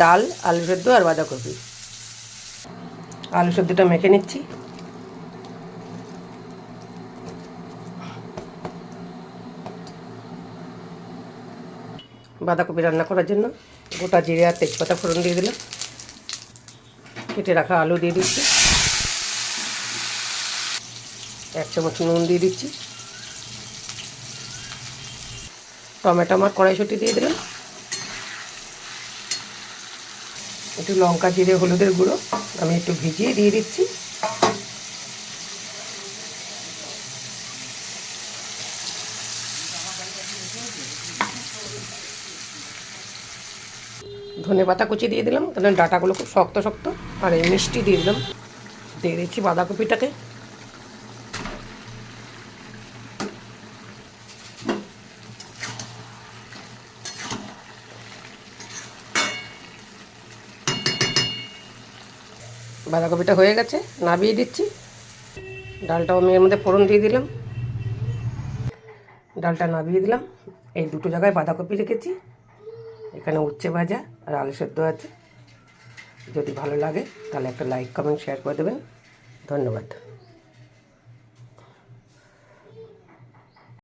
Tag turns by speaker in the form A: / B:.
A: ডাল, আলু সেদ্ধ আর বাঁধাকপি। আলু সেদ্ধটা মেখে নিচ্ছি। বাঁধাকপি রান্না করার জন্য গোটা জিরে আর তেজপাতা ফোড়ন দিয়ে দিলাম। কেটে রাখা আলু দিয়ে দিচ্ছি। 1 চামচ নুন দিয়ে দিচ্ছি। টমেটো আর কড়াইশুঁটি দিয়ে দিলাম। একটু লঙ্কা, জিরে, হলুদের গুঁড়ো আমি একটু ভিজিয়ে দিয়ে দিচ্ছি। ধনেপাতা কুচি দিয়ে দিলাম, তাহলে ডাঁটাগুলো খুব শক্ত শক্ত। আর এই মিষ্টি দিয়ে দিলাম। দিয়ে দিচ্ছি বাঁধাকপিটাকে। বাঁধাকপিটা হয়ে গেছে, নামিয়ে দিচ্ছি। ডালটাও আমি এর মধ্যে ফোড়ন দিয়ে দিলাম। ডালটা নামিয়ে দিলাম। এই দুটো জায়গায় বাঁধাকপি রেখেছি, এখানে উচ্ছে ভাজা আর আলু সেদ্ধ আছে। যদি ভালো লাগে তাহলে একটা লাইক, কমেন্ট, শেয়ার করে দেবেন। ধন্যবাদ।